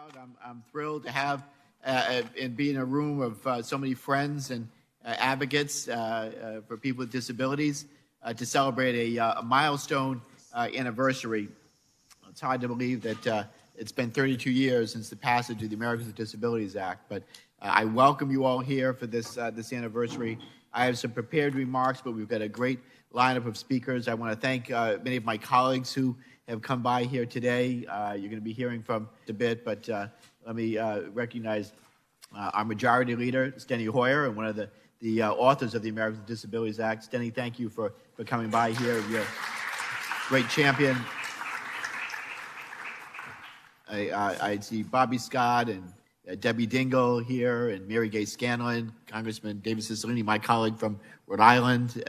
proud. I'm thrilled to have and be in a room of so many friends and advocates for people with disabilities to celebrate a milestone anniversary. It's hard to believe that it's been 32 years since the passage of the Americans with Disabilities Act, but I welcome you all here for this anniversary. I have some prepared remarks, but we've got a great lineup of speakers. I want to thank many of my colleagues who have come by here today. You're going to be hearing from a bit, but let me recognize our Majority Leader, Steny Hoyer, and one of the authors of the Americans with Disabilities Act. Steny, thank you for coming by here. You're a great champion. I see Bobby Scott and Debbie Dingle here, and Mary Gay Scanlon, Congressman David Cicilline, my colleague from Rhode Island.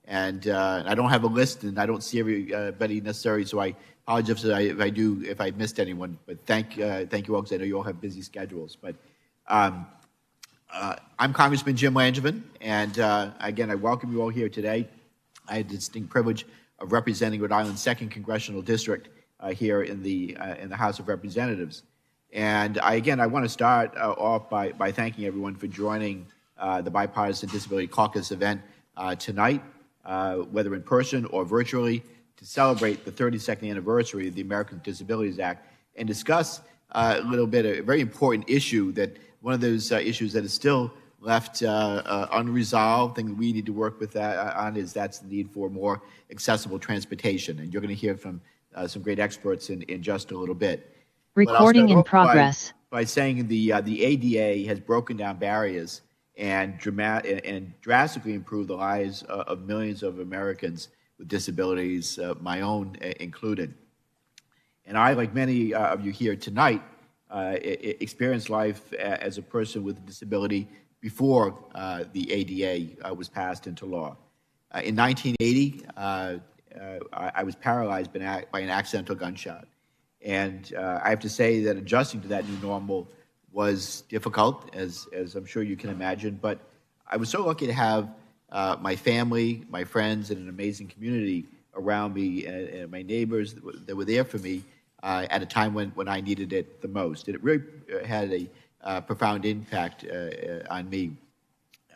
And I don't have a list, and I don't see everybody necessarily, so I apologize if I missed anyone. But thank you all, because I know you all have busy schedules. But I'm Congressman Jim Langevin, and again, I welcome you all here today. I had the distinct privilege of representing Rhode Island's 2nd Congressional District here in the House of Representatives. And I want to start off by thanking everyone for joining the Bipartisan Disability Caucus event tonight, whether in person or virtually, to celebrate the 32nd anniversary of the Americans with Disabilities Act and discuss a little bit a very important issue, that one of those issues that is still left unresolved, thing that we need to work with that's the need for more accessible transportation. And you're going to hear from some great experts in just a little bit. Recording in progress. By saying the ADA has broken down barriers and drastically improved the lives of millions of Americans with disabilities, my own included. And I, like many of you here tonight, experienced life as a person with a disability before the ADA was passed into law. In 1980, I was paralyzed by an accidental gunshot. And I have to say that adjusting to that new normal was difficult, as I'm sure you can imagine. But I was so lucky to have my family, my friends, and an amazing community around me, and my neighbors that were there for me at a time when I needed it the most. And it really had a profound impact on me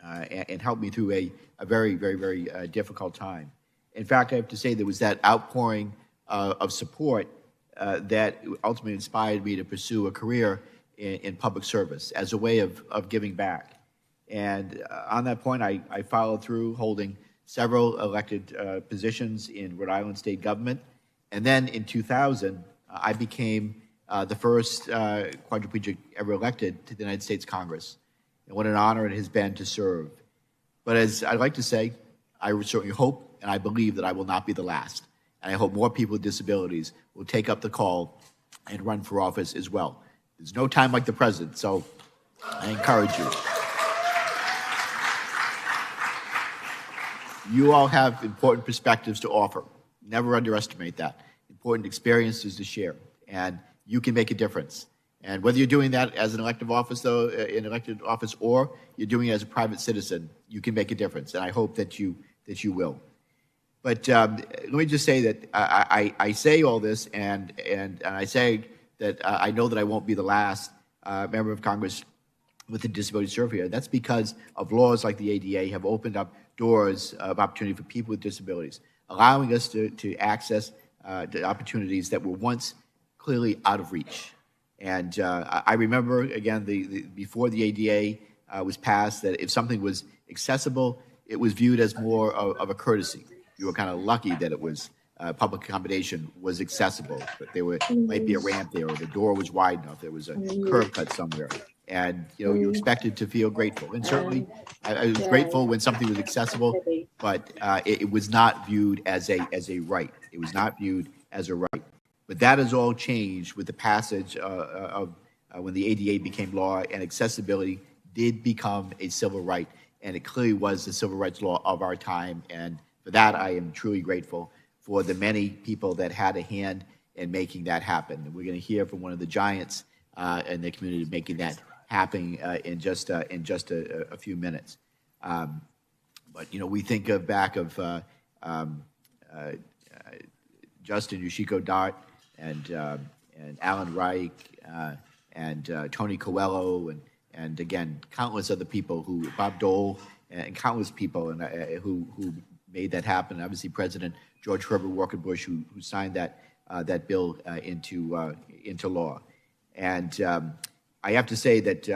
and helped me through a very, very, very difficult time. In fact, I have to say there was that outpouring of support that ultimately inspired me to pursue a career in public service as a way of giving back. And on that point, I followed through, holding several elected positions in Rhode Island state government. And then in 2000, I became the first quadriplegic ever elected to the United States Congress. And what an honor it has been to serve. But as I'd like to say, I certainly hope and I believe that I will not be the last. And I hope more people with disabilities will take up the call and run for office as well. There's no time like the present, so I encourage you. You all have important perspectives to offer. Never underestimate that. Important experiences to share, and you can make a difference. And whether you're doing that as an elected office, or you're doing it as a private citizen, you can make a difference. And I hope that you will. But let me just say that I say all this, and I say that I know that I won't be the last member of Congress with a disability to serve here. That's because of laws like the ADA have opened up doors of opportunity for people with disabilities, allowing us to access the opportunities that were once clearly out of reach. And I remember, again, before the ADA was passed, that if something was accessible, it was viewed as more of a courtesy. You were kind of lucky that it was public accommodation was accessible, but might be a ramp there, or the door was wide enough, there was a curb cut somewhere, and you expected to feel grateful. And certainly, I was grateful when something was accessible, but it was not viewed as a right. It was not viewed as a right. But that has all changed with the passage of when the ADA became law, and accessibility did become a civil right, and it clearly was the civil rights law of our time. And for that, I am truly grateful for the many people that had a hand in making that happen. And we're going to hear from one of the giants in the community making that happen in just a few minutes. But we think back of Justin Yoshiko Dart and Alan Reich, Tony Coelho and again, countless other people Bob Dole and countless people who made that happen. Obviously, President George Herbert Walker Bush, who signed that bill into law. And I have to say that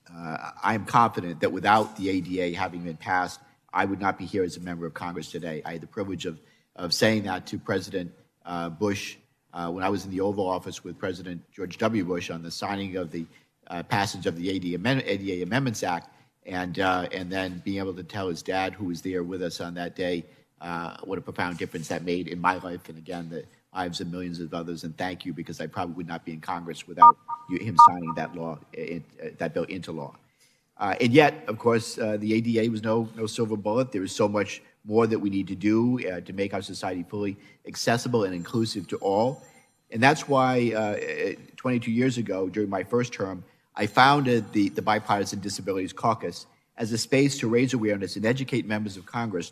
I am confident that without the ADA having been passed, I would not be here as a member of Congress today. I had the privilege of saying that to President Bush when I was in the Oval Office with President George W. Bush on the signing of the passage of the ADA Amendments Act, and then being able to tell his dad, who was there with us on that day, what a profound difference that made in my life, and again, the lives of millions of others. And thank you, because I probably would not be in Congress without him signing that law, that bill into law. And yet, of course, the ADA was no silver bullet. There is so much more that we need to do to make our society fully accessible and inclusive to all. And that's why 22 years ago, during my first term, I founded the Bipartisan Disabilities Caucus as a space to raise awareness and educate members of Congress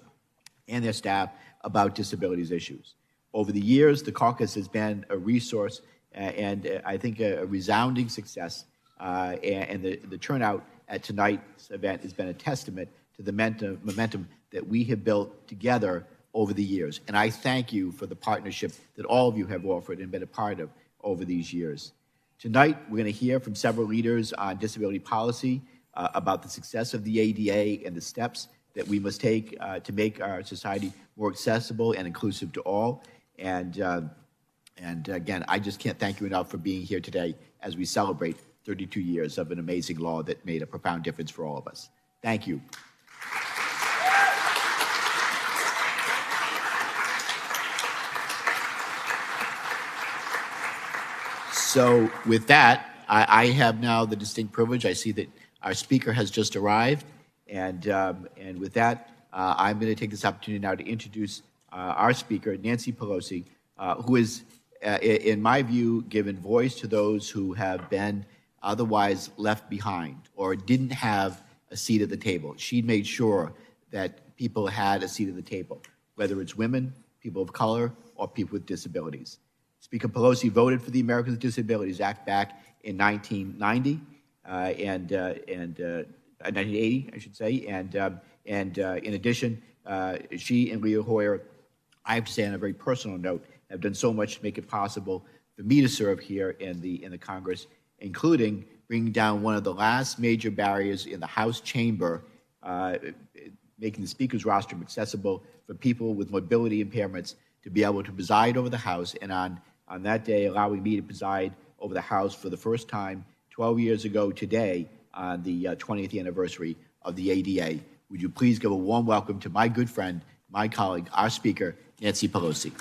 and their staff about disabilities issues. Over the years, the caucus has been a resource and I think a resounding success. And the turnout at tonight's event has been a testament to the momentum that we have built together over the years. And I thank you for the partnership that all of you have offered and been a part of over these years. Tonight, we're going to hear from several leaders on disability policy about the success of the ADA and the steps that we must take to make our society more accessible and inclusive to all. And again, I just can't thank you enough for being here today as we celebrate 32 years of an amazing law that made a profound difference for all of us. Thank you. So with that, I have now the distinct privilege. I see that our speaker has just arrived. And with that, I'm going to take this opportunity now to introduce our speaker, Nancy Pelosi, who is, in my view, given voice to those who have been otherwise left behind or didn't have a seat at the table. She made sure that people had a seat at the table, whether it's women, people of color, or people with disabilities. Speaker Pelosi voted for the Americans with Disabilities Act back in 1990 1980, I should say, and in addition, she and Leader Hoyer, I have to say on a very personal note, have done so much to make it possible for me to serve here in the Congress, including bringing down one of the last major barriers in the House chamber, making the Speaker's rostrum accessible for people with mobility impairments to be able to preside over the House, and on that day allowing me to preside over the House for the first time 12 years ago today on the 20th anniversary of the ADA. Would you please give a warm welcome to my good friend, my colleague, our Speaker, Nancy Pelosi.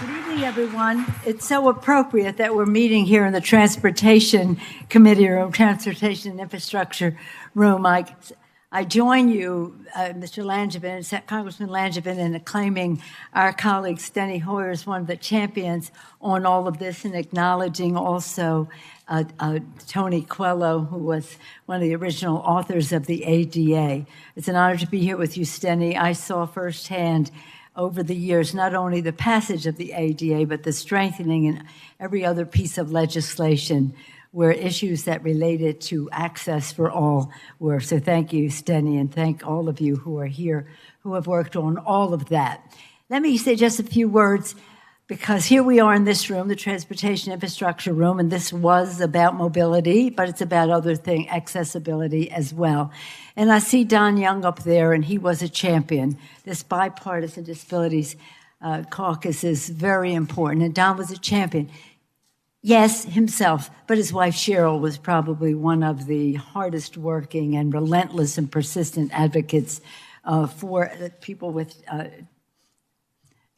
Good evening, everyone. It's so appropriate that we're meeting here in the Transportation Committee room, Transportation and Infrastructure room. I join you, Mr. Langevin, Congressman Langevin, in acclaiming our colleague Steny Hoyer as one of the champions on all of this, and acknowledging also Tony Coelho, who was one of the original authors of the ADA. It's an honor to be here with you, Steny. I saw firsthand over the years not only the passage of the ADA, but the strengthening and every other piece of legislation where issues that related to access for all were. So thank you, Steny, and thank all of you who are here who have worked on all of that. Let me say just a few words, because here we are in this room, the Transportation Infrastructure room, and this was about mobility, but it's about other things, accessibility as well. And I see Don Young up there, and he was a champion. This Bipartisan Disabilities Caucus is very important, and Don was a champion. Yes, himself, but his wife Cheryl was probably one of the hardest working and relentless and persistent advocates for people with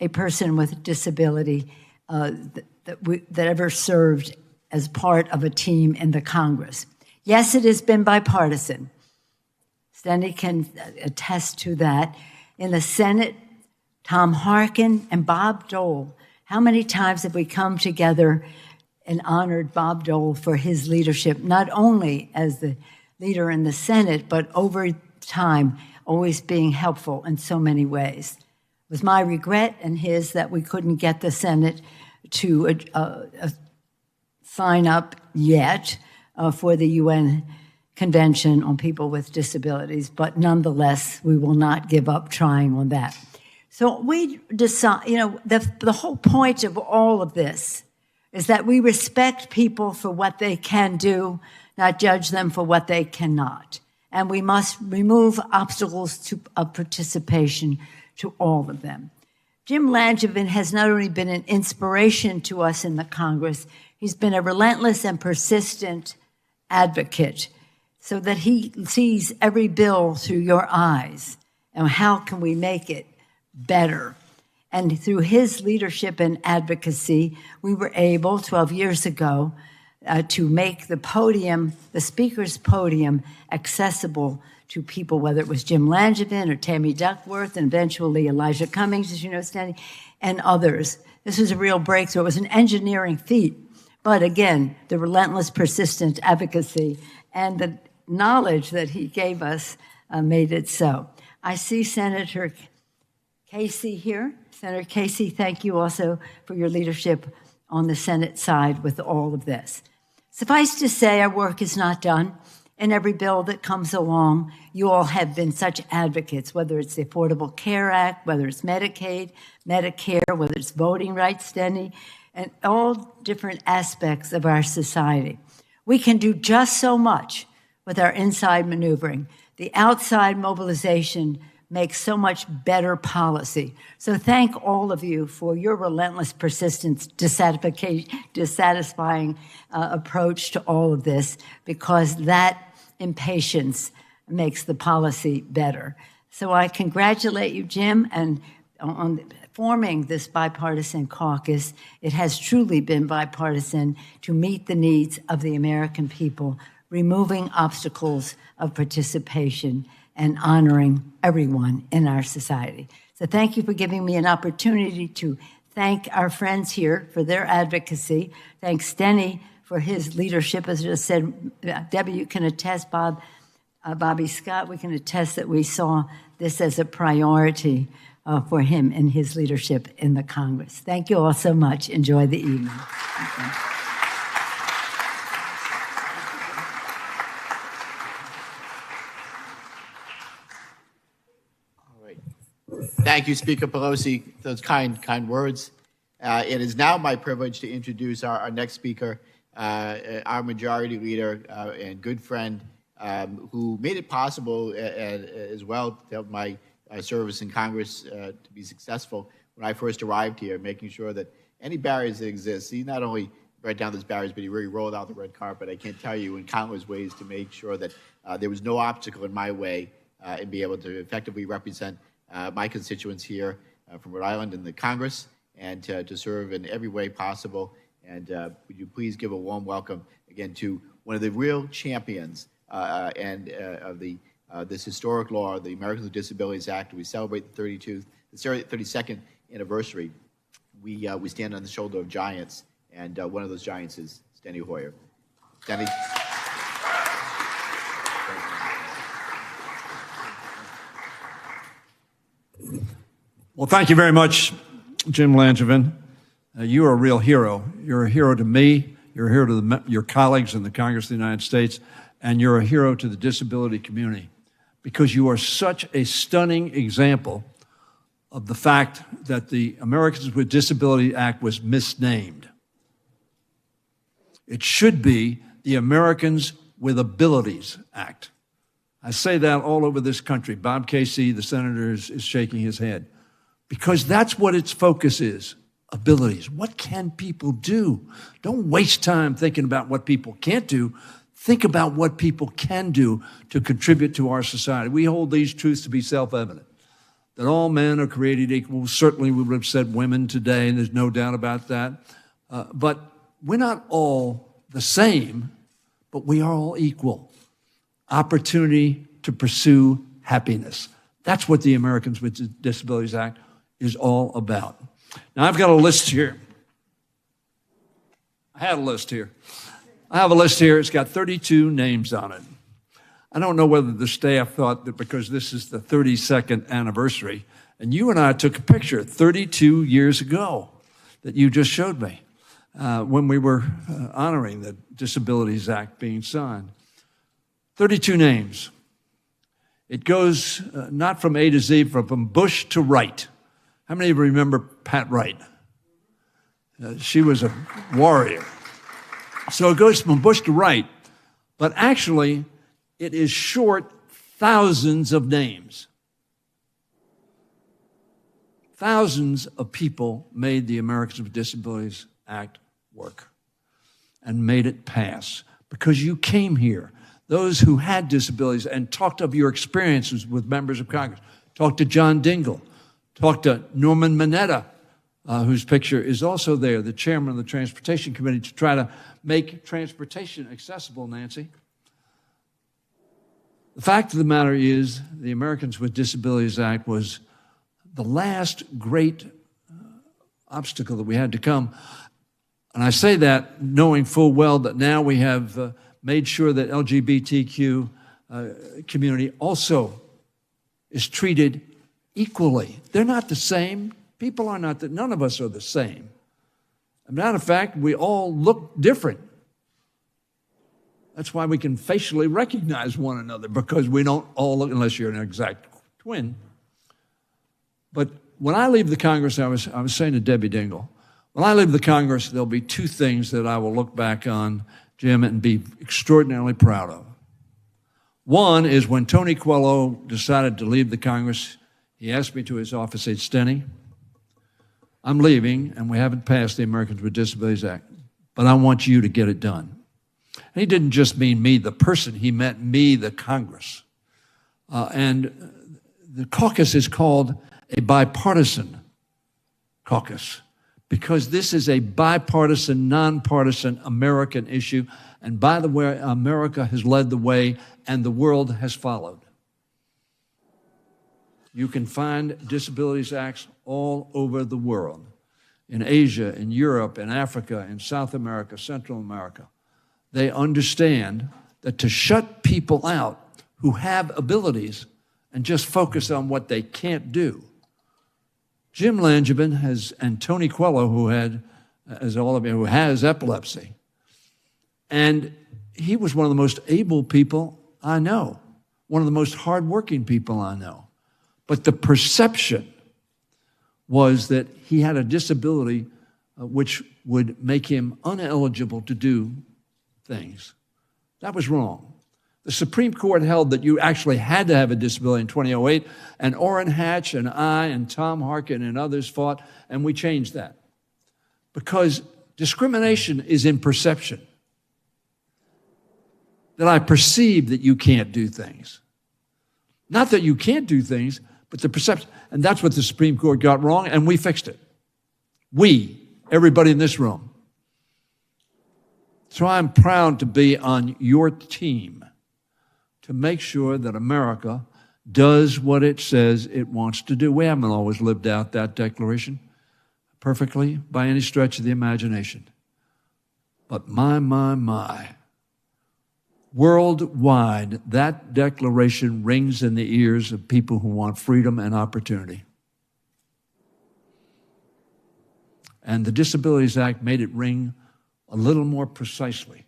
a person with disability that ever served as part of a team in the Congress. Yes, it has been bipartisan. Steny can attest to that. In the Senate, Tom Harkin and Bob Dole, how many times have we come together and honored Bob Dole for his leadership, not only as the leader in the Senate, but over time, always being helpful in so many ways. was my regret and his that we couldn't get the Senate to sign up yet for the UN Convention on People with Disabilities, but nonetheless, we will not give up trying on that. So we decide, the whole point of all of this is that we respect people for what they can do, not judge them for what they cannot. And we must remove obstacles of participation to all of them. Jim Langevin has not only been an inspiration to us in the Congress, he's been a relentless and persistent advocate so that he sees every bill through your eyes and how can we make it better. And through his leadership and advocacy, we were able 12 years ago to make the speaker's podium accessible to people, whether it was Jim Langevin or Tammy Duckworth, and eventually Elijah Cummings, as you know, Steny, and others. This was a real breakthrough. It was an engineering feat. But again, the relentless, persistent advocacy and the knowledge that he gave us made it so. I see Senator Casey here. Senator Casey, thank you also for your leadership on the Senate side with all of this. Suffice to say, our work is not done. In every bill that comes along, you all have been such advocates, whether it's the Affordable Care Act, whether it's Medicaid, Medicare, whether it's voting rights, Steny, and all different aspects of our society. We can do just so much with our inside maneuvering. The outside mobilization makes so much better policy. So thank all of you for your relentless persistence, dissatisfying approach to all of this, because that impatience makes the policy better. So I congratulate you, Jim, and on forming this bipartisan caucus. It has truly been bipartisan to meet the needs of the American people, removing obstacles of participation and honoring everyone in our society. So thank you for giving me an opportunity to thank our friends here for their advocacy. Thanks, Steny, for his leadership. As I just said, Debbie, you can attest, Bobby Scott, we can attest that we saw this as a priority for him in his leadership in the Congress. Thank you all so much. Enjoy the evening. Thank you, Speaker Pelosi, for those kind words. It is now my privilege to introduce our next speaker, our majority leader and good friend, who made it possible as well to help my service in Congress to be successful when I first arrived here, making sure that any barriers that exist, he not only brought down those barriers, but he really rolled out the red carpet. I can't tell you in countless ways to make sure that there was no obstacle in my way and be able to effectively represent my constituents here from Rhode Island in the Congress and to serve in every way possible. And would you please give a warm welcome again to one of the real champions of this historic law, the Americans with Disabilities Act. We celebrate the 32nd anniversary. We stand on the shoulder of giants, and one of those giants is Steny Hoyer. Steny. Well, thank you very much, Jim Langevin. You are a real hero. You're a hero to me. You're a hero to your colleagues in the Congress of the United States, and you're a hero to the disability community because you are such a stunning example of the fact that the Americans with Disabilities Act was misnamed. It should be the Americans with Abilities Act. I say that all over this country. Bob Casey, the senator, is shaking his head because that's what its focus is, abilities. What can people do? Don't waste time thinking about what people can't do. Think about what people can do to contribute to our society. We hold these truths to be self-evident, that all men are created equal. Certainly we would have said women today, and there's no doubt about that. But we're not all the same, but we are all equal. Opportunity to pursue happiness. That's what the Americans with Disabilities Act is all about. Now, I've got a list here. I have a list here. It's got 32 names on it. I don't know whether the staff thought that because this is the 32nd anniversary And you and I took a picture 32 years ago that you just showed me when we were honoring the Disabilities Act being signed. 32 names. It goes not from A to Z, from Bush to Wright. How many of you remember Pat Wright? She was a warrior. So it goes from Bush to Wright, but actually it is short thousands of names. Thousands of people made the Americans with Disabilities Act work and made it pass because you came here, those who had disabilities, and talked of your experiences with members of Congress. Talked to John Dingell, talked to Norman Mineta, whose picture is also there, the chairman of the Transportation Committee, to try to make transportation accessible, Nancy. The fact of the matter is the Americans with Disabilities Act was the last great obstacle that we had to come. And I say that knowing full well that now we have made sure that LGBTQ community also is treated equally. They're not the same. People are not, none of us are the same. As a matter of fact, we all look different. That's why we can facially recognize one another, because we don't all look, unless you're an exact twin. But when I leave the Congress, I was saying to Debbie Dingell, when I leave the Congress, there'll be two things that I will look back on, Jim, and be extraordinarily proud of. One is when Tony Coelho decided to leave the Congress, he asked me to his office, said, Steny, I'm leaving, and we haven't passed the Americans with Disabilities Act, but I want you to get it done. And he didn't just mean me, the person. He meant me, the Congress. And the caucus is called a bipartisan caucus because this is a bipartisan, nonpartisan American issue. And by the way, America has led the way and the world has followed. You can find disabilities acts all over the world, in Asia, in Europe, in Africa, in South America, Central America. They understand that to shut people out who have abilities and just focus on what they can't do. Jim Langevin and Tony Coelho, who had, as all of you, who has epilepsy, and he was one of the most able people I know, one of the most hardworking people I know. But the perception was that he had a disability which would make him ineligible to do things. That was wrong. The Supreme Court held that you actually had to have a disability in 2008, and Orrin Hatch and I and Tom Harkin and others fought, and we changed that. Because discrimination is in perception. That I perceive that you can't do things. Not that you can't do things, but the perception. And that's what the Supreme Court got wrong, and we fixed it. We, everybody in this room. So I'm proud to be on your team to make sure that America does what it says it wants to do. We haven't always lived out that declaration perfectly by any stretch of the imagination. But my, worldwide, that declaration rings in the ears of people who want freedom and opportunity. And the Disabilities Act made it ring a little more precisely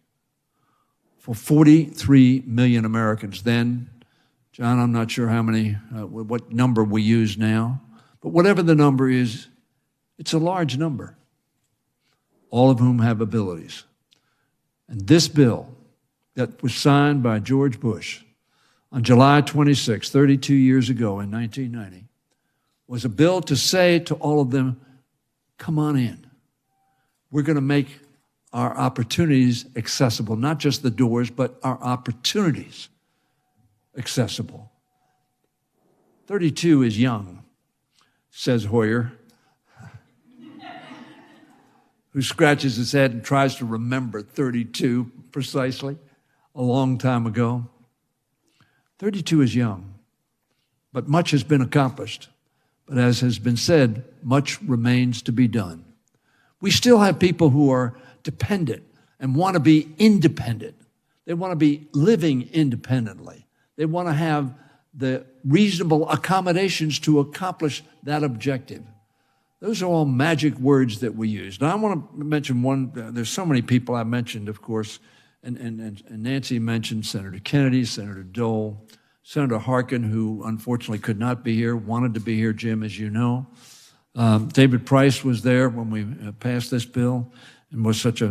for 43 million Americans. Then, John, I'm not sure how many, what number we use now, but whatever the number is, it's a large number, all of whom have abilities. And this bill that was signed by George Bush on July 26, 32 years ago in 1990, was a bill to say to all of them, come on in. We're going to make our opportunities accessible, not just the doors, but our opportunities accessible. 32 is young, says Hoyer, who scratches his head and tries to remember 32 precisely a long time ago. 32 is young, but much has been accomplished. But as has been said, much remains to be done. We still have people who are dependent and want to be independent. They want to be living independently. They want to have the reasonable accommodations to accomplish that objective. Those are all magic words that we use. Now, I want to mention one. There's so many people I mentioned, of course, and Nancy mentioned Senator Kennedy, Senator Dole, Senator Harkin, who unfortunately could not be here, wanted to be here, Jim, as you know. David Price was there when we passed this bill and was such a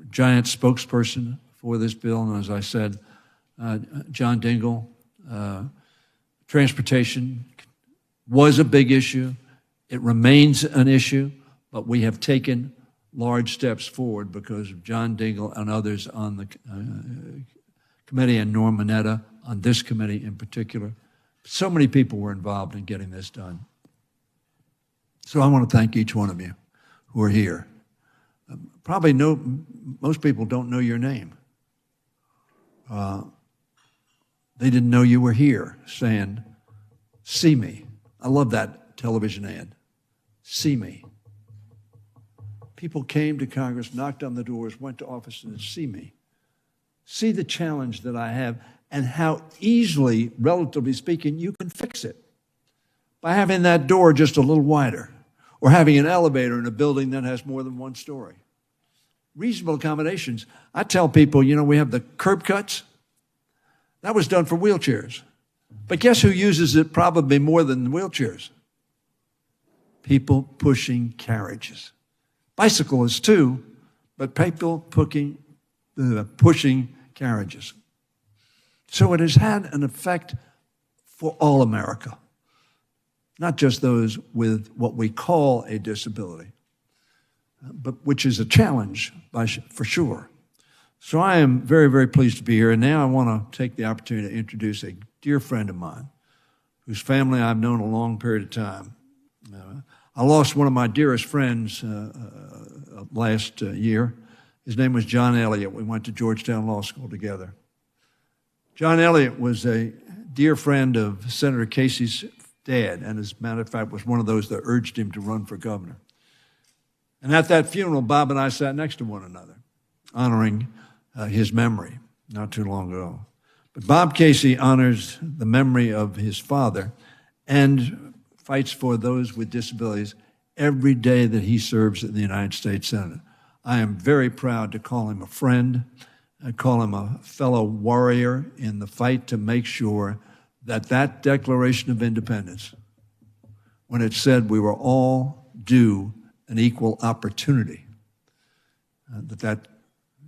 giant spokesperson for this bill. And as I said, John Dingell, transportation was a big issue. It remains an issue, but we have taken large steps forward because of John Dingell and others on the committee, and Norm Mineta on this committee in particular. So many people were involved in getting this done. So I want to thank each one of you who are here. Probably most people don't know your name. They didn't know you were here saying, "See me." I love that television ad. See me. People came to Congress, knocked on the doors, went to office and said, "See me. See the challenge that I have and how easily, relatively speaking, you can fix it by having that door just a little wider or having an elevator in a building that has more than one story." Reasonable accommodations. I tell people, we have the curb cuts. That was done for wheelchairs. But guess who uses it probably more than wheelchairs? People pushing carriages. Bicyclists too, but people pushing carriages. So it has had an effect for all America, not just those with what we call a disability, but which is a challenge for sure. So I am very, very pleased to be here. And now I want to take the opportunity to introduce a dear friend of mine whose family I've known a long period of time. I lost one of my dearest friends last year. His name was John Elliott. We went to Georgetown Law School together. John Elliott was a dear friend of Senator Casey's dad, and as a matter of fact, was one of those that urged him to run for governor. And at that funeral, Bob and I sat next to one another, honoring his memory not too long ago. But Bob Casey honors the memory of his father and fights for those with disabilities every day that he serves in the United States Senate. I am very proud to call him a friend. I call him a fellow warrior in the fight to make sure that that Declaration of Independence, when it said we were all due an equal opportunity, that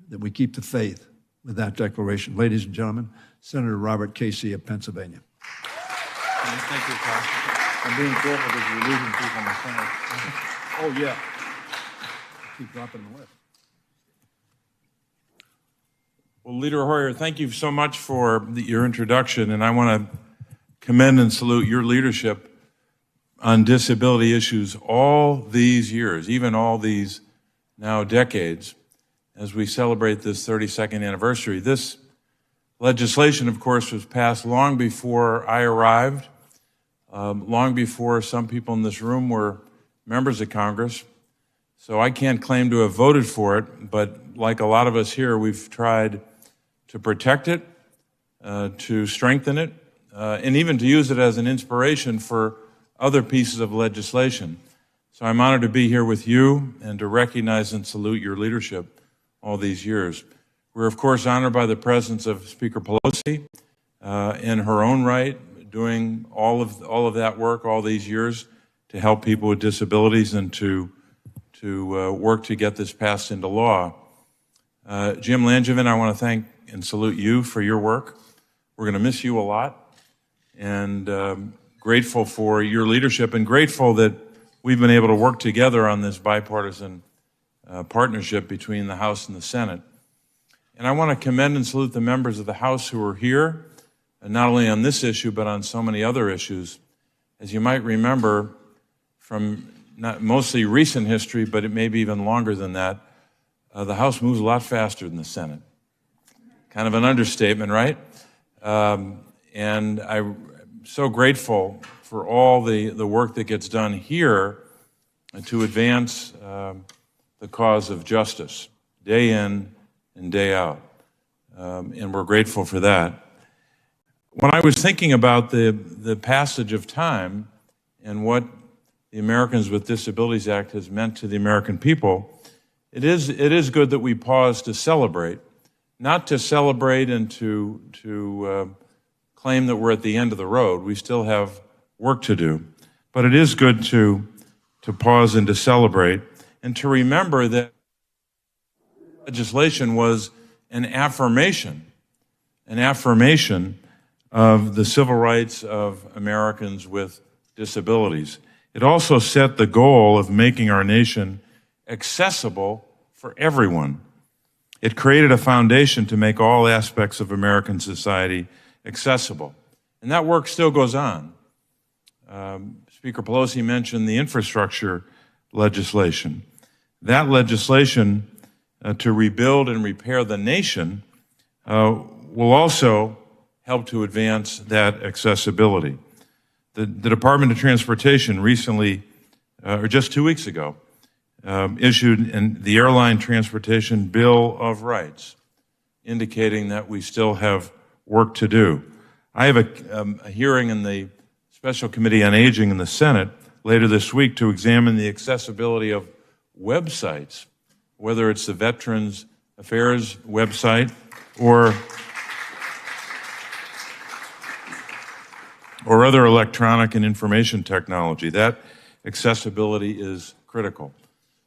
we keep the faith with that declaration. Ladies and gentlemen, Senator Robert Casey of Pennsylvania. Thank you, Carl. I'm being careful because you're losing people in the Senate. Oh, yeah. Keep dropping the list. Well, Leader Hoyer, thank you so much for your introduction, and I want to commend and salute your leadership on disability issues all these years, even all these now decades, as we celebrate this 32nd anniversary. This legislation, of course, was passed long before I arrived, long before some people in this room were members of Congress. So I can't claim to have voted for it, but like a lot of us here, we've tried to protect it, to strengthen it, and even to use it as an inspiration for other pieces of legislation. So I'm honored to be here with you and to recognize and salute your leadership all these years. We're, of course, honored by the presence of Speaker Pelosi in her own right, doing all of that work all these years to help people with disabilities and to work to get this passed into law. Jim Langevin, I want to thank and salute you for your work. We're going to miss you a lot, and grateful for your leadership and grateful that we've been able to work together on this bipartisan partnership between the House and the Senate. And I want to commend and salute the members of the House who are here, and not only on this issue, but on so many other issues. As you might remember from not mostly recent history, but it may be even longer than that, the House moves a lot faster than the Senate. Kind of an understatement, right? And I'm so grateful for all the work that gets done here to advance the cause of justice, day in and day out. And we're grateful for that. when I was thinking about the passage of time and what the Americans with Disabilities Act has meant to the American people, it is good that we pause to celebrate, not to celebrate and to claim that we're at the end of the road. We still have work to do, but it is good to pause and to celebrate and to remember that legislation was an affirmation of the civil rights of Americans with disabilities. It also set the goal of making our nation accessible for everyone. It created a foundation to make all aspects of American society accessible. And that work still goes on. Speaker Pelosi mentioned the infrastructure legislation. That legislation to rebuild and repair the nation will also help to advance that accessibility. The Department of Transportation recently, or just 2 weeks ago, issued the Airline Transportation Bill of Rights, indicating that we still have work to do. I have a hearing in the Special Committee on Aging in the Senate later this week to examine the accessibility of websites, whether it's the Veterans Affairs website or other electronic and information technology. That accessibility is critical.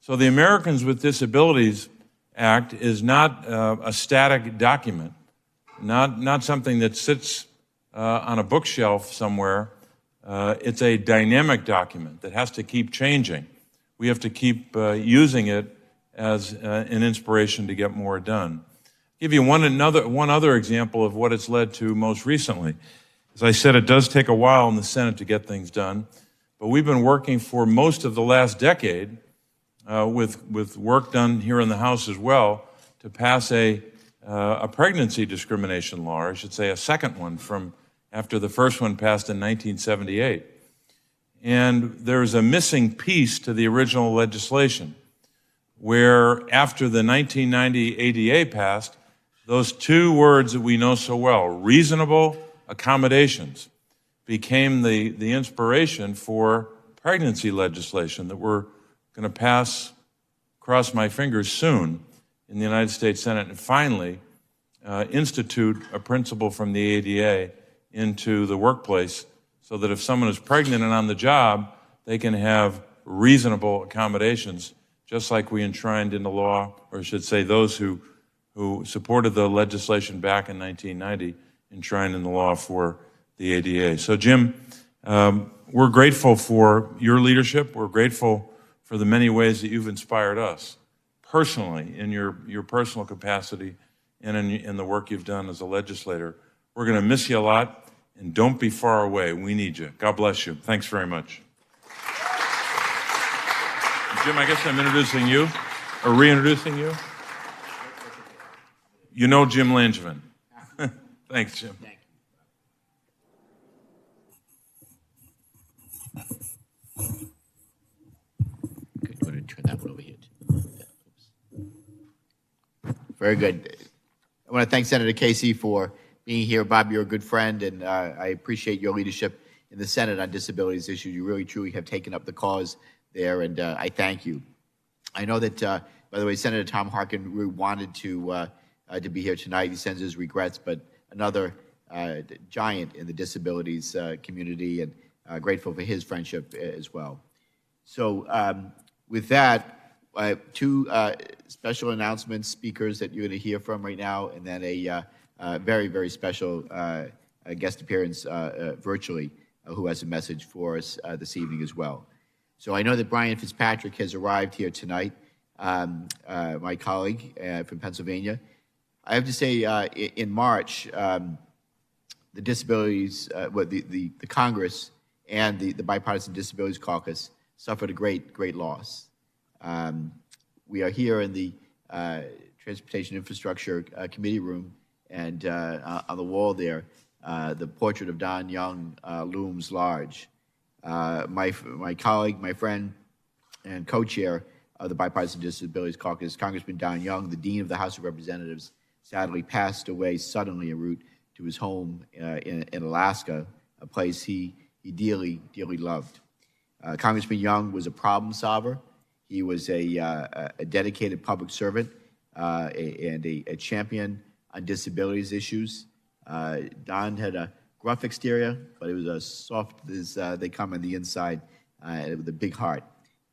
So the Americans with Disabilities Act is not a static document, not something that sits on a bookshelf somewhere. It's a dynamic document that has to keep changing. We have to keep using it as an inspiration to get more done. I'll give you one other example of what it's led to most recently. As I said, it does take a while in the Senate to get things done, but we've been working for most of the last decade with work done here in the House as well to pass a pregnancy discrimination law, or I should say a second one from after the first one passed in 1978. And there's a missing piece to the original legislation where after the 1990 ADA passed, those two words that we know so well, reasonable accommodations, became the inspiration for pregnancy legislation that we're going to pass, cross my fingers, soon in the United States Senate, and finally institute a principle from the ADA into the workplace so that if someone is pregnant and on the job, they can have reasonable accommodations, just like we enshrined in the law, or I should say those who supported the legislation back in 1990 enshrined in the law for the ADA. So, Jim, we're grateful for your leadership. We're grateful for the many ways that you've inspired us personally in your personal capacity and in the work you've done as a legislator. We're going to miss you a lot, and don't be far away. We need you. God bless you. Thanks very much. Jim, I guess I'm introducing you, or reintroducing you. You know Jim Langevin. Thanks, Jim. Thank you. Good. I'm going to turn that one over here. Very good. I want to thank Senator Casey for being here. Bob, you're a good friend, and I appreciate your leadership in the Senate on disabilities issues. You really, truly have taken up the cause there, and I thank you. I know that, by the way, Senator Tom Harkin really wanted to be here tonight. He sends his regrets, but another giant in the disabilities community, and grateful for his friendship as well. So with that, two special announcements, speakers that you're going to hear from right now, and then a very, very special guest appearance virtually who has a message for us this evening as well. So I know that Brian Fitzpatrick has arrived here tonight, my colleague from Pennsylvania. I have to say, in March, the disabilities, the Congress and the Bipartisan Disabilities Caucus suffered a great loss. We are here in the Transportation Infrastructure Committee room, and on the wall there, the portrait of Don Young looms large. My colleague, my friend, and co-chair of the Bipartisan Disabilities Caucus, Congressman Don Young, the Dean of the House of Representatives, sadly passed away suddenly en route to his home in Alaska, a place he dearly loved. Congressman Young was a problem solver. He was a dedicated public servant and a champion on disabilities issues. Don had a gruff exterior, but it was as soft as they come on the inside, with a big heart.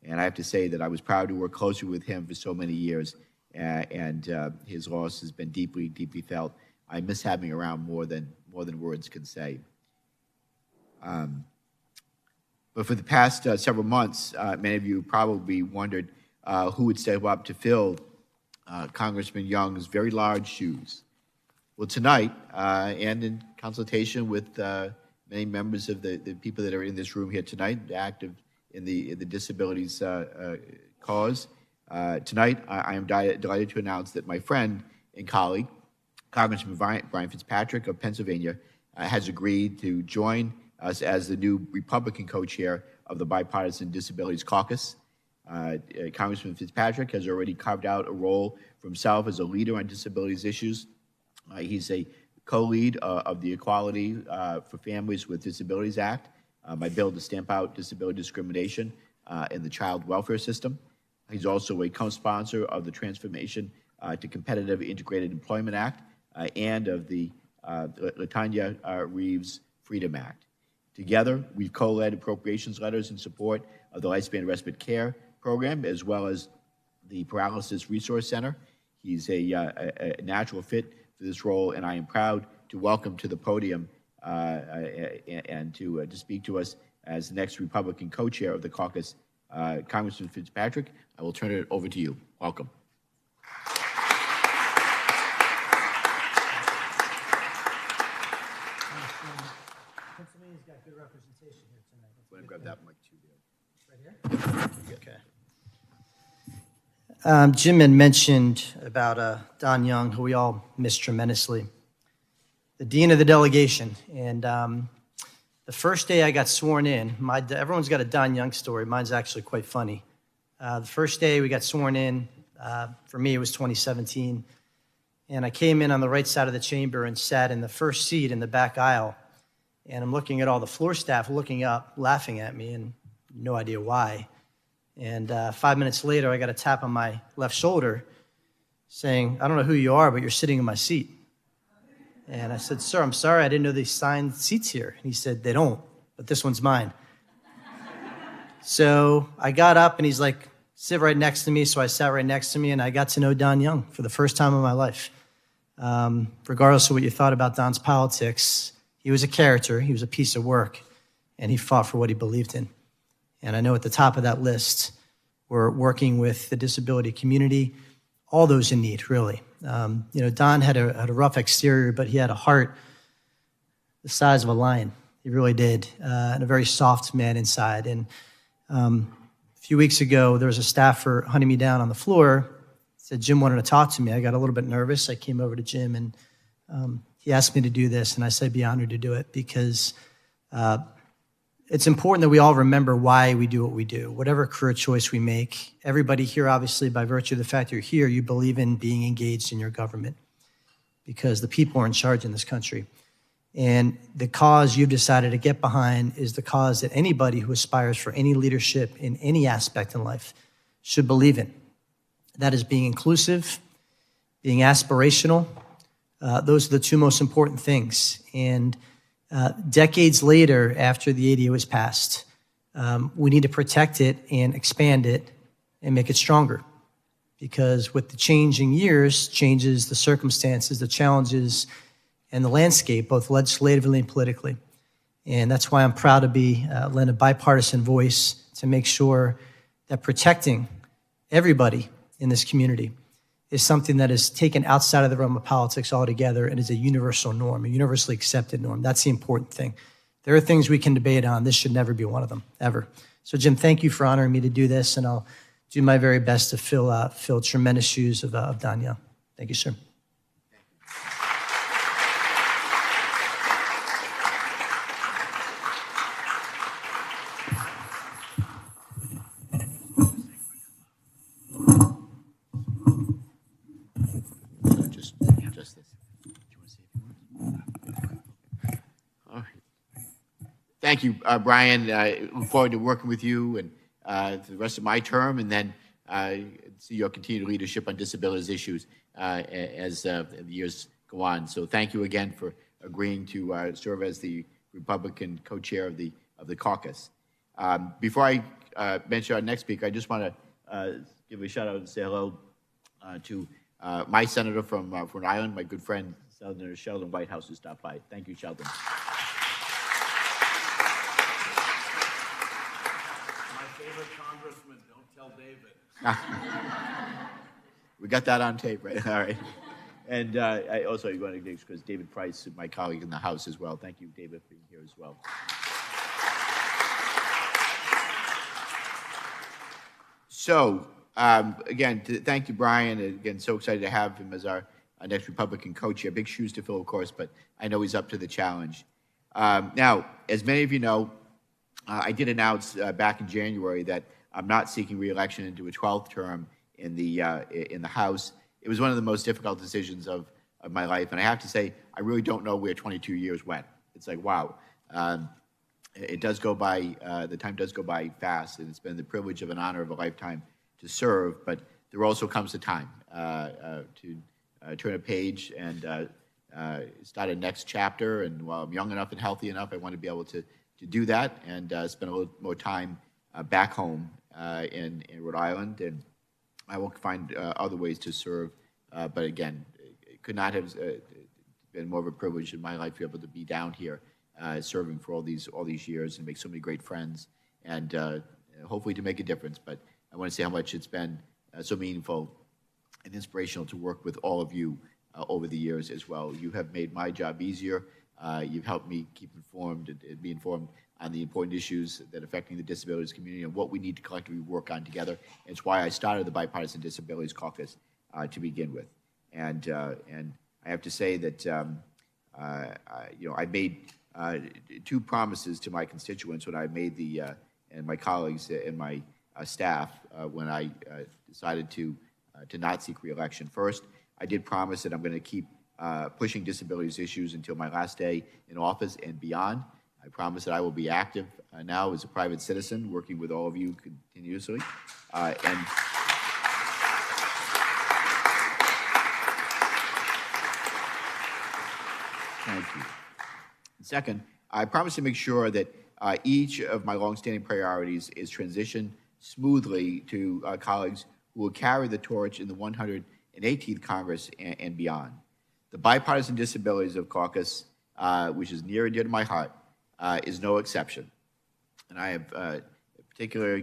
And I have to say that I was proud to work closely with him for so many years, and his loss has been deeply felt. I miss having him around more than words can say. But for the past several months, many of you probably wondered who would step up to fill Congressman Young's very large shoes. Well, tonight, and in consultation with many members of the people that are in this room here tonight, active in the disabilities cause, tonight I am delighted to announce that my friend and colleague, Congressman Brian Fitzpatrick of Pennsylvania, has agreed to join us as the new Republican co-chair of the Bipartisan Disabilities Caucus. Congressman Fitzpatrick has already carved out a role for himself as a leader on disabilities issues. He's a co-lead of the Equality for Families with Disabilities Act, my bill to stamp out disability discrimination in the child welfare system. He's also a co-sponsor of the Transformation to Competitive Integrated Employment Act and of the Latanya Reeves Freedom Act. Together, we've co-led appropriations letters in support of the Lifespan Respite Care Program, as well as the Paralysis Resource Center. He's a natural fit for this role, and I am proud to welcome to the podium and to speak to us as the next Republican co-chair of the caucus, Congressman Fitzpatrick. I will turn it over to you. Welcome. Pennsylvania's got good representation here tonight. I'm going to grab that mic too. Right here? Okay. Jim had mentioned about Don Young, who we all miss tremendously, the dean of the delegation. And the first day I got sworn in, everyone's got a Don Young story. Mine's actually quite funny. The first day we got sworn in, for me it was 2017, and I came in on the right side of the chamber and sat in the first seat in the back aisle. And I'm looking at all the floor staff looking up, laughing at me, and no idea why. And 5 minutes later, I got a tap on my left shoulder saying, "I don't know who you are, but you're sitting in my seat." And I said, "Sir, I'm sorry, I didn't know they signed seats here." And he said, "They don't, but this one's mine." So I got up, and he's like, "Sit right next to me." So I sat right next to me, and I got to know Don Young for the first time in my life. Regardless of what you thought about Don's politics, he was a character, he was a piece of work, and he fought for what he believed in. And I know at the top of that list, we're working with the disability community, all those in need, really. Don had a rough exterior, but he had a heart the size of a lion. He really did, and a very soft man inside. And a few weeks ago, there was a staffer hunting me down on the floor, said Jim wanted to talk to me. I got a little bit nervous. I came over to Jim, and he asked me to do this, and I said I'd be honored to do it because it's important that we all remember why we do what we do. Whatever career choice we make, everybody here, obviously, by virtue of the fact you're here, you believe in being engaged in your government because the people are in charge in this country. And the cause you've decided to get behind is the cause that anybody who aspires for any leadership in any aspect in life should believe in. That is being inclusive, being aspirational. Those are the two most important things. And decades later, after the ADA was passed, we need to protect it and expand it and make it stronger. Because with the changing years, changes the circumstances, the challenges, and the landscape, both legislatively and politically. And that's why I'm proud to be lend a bipartisan voice to make sure that protecting everybody in this community is something that is taken outside of the realm of politics altogether and is a universal norm, a universally accepted norm. That's the important thing. There are things we can debate on. This should never be one of them, ever. So, Jim, thank you for honoring me to do this, and I'll do my very best to fill tremendous shoes of Don Young. Thank you, sir. Just this. Do you want to say a few words? Thank you, Brian. I look forward to working with you and for the rest of my term, and then see your continued leadership on disabilities issues as the years go on. So thank you again for agreeing to serve as the Republican co-chair of the caucus. Before I mention our next speaker, I just want to give a shout out and say hello to my senator from Rhode Island, my good friend, Senator Sheldon Whitehouse, who stopped by. Thank you, Sheldon. Congressman, don't tell David. We got that on tape, right? All right. And I also want to acknowledge because David Price, my colleague in the House as well. Thank you, David, for being here as well. So, again, thank you, Brian. Again, so excited to have him as our next Republican co-chair. Big shoes to fill, of course, but I know he's up to the challenge. Now, as many of you know, I did announce back in January that I'm not seeking re-election into a 12th term in the House. It was one of the most difficult decisions of my life, and I have to say, I really don't know where 22 years went. It's like, wow. It does go by, the time does go by fast, and it's been the privilege of an honor of a lifetime to serve, but there also comes a time to turn a page and start a next chapter, and while I'm young enough and healthy enough, I want to be able to do that and spend a little more time back home in Rhode Island, and I will find other ways to serve. But again, it could not have been more of a privilege in my life to be able to be down here serving for all these years and make so many great friends, and hopefully to make a difference. But I want to say how much it's been so meaningful and inspirational to work with all of you over the years as well. You have made my job easier. You've helped me keep informed and be informed on the important issues that are affecting the disabilities community and what we need to collectively work on together. And it's why I started the Bipartisan Disabilities Caucus to begin with. And I have to say that I made two promises to my constituents when I made and my colleagues and my staff when I decided to not seek re-election. First, I did promise that I'm going to keep pushing disabilities issues until my last day in office and beyond. I promise that I will be active now as a private citizen, working with all of you continuously. Thank you. Second, I promise to make sure that each of my longstanding priorities is transitioned smoothly to colleagues who will carry the torch in the 118th Congress and beyond. The Bipartisan Disabilities Caucus, which is near and dear to my heart, is no exception. And I have particular,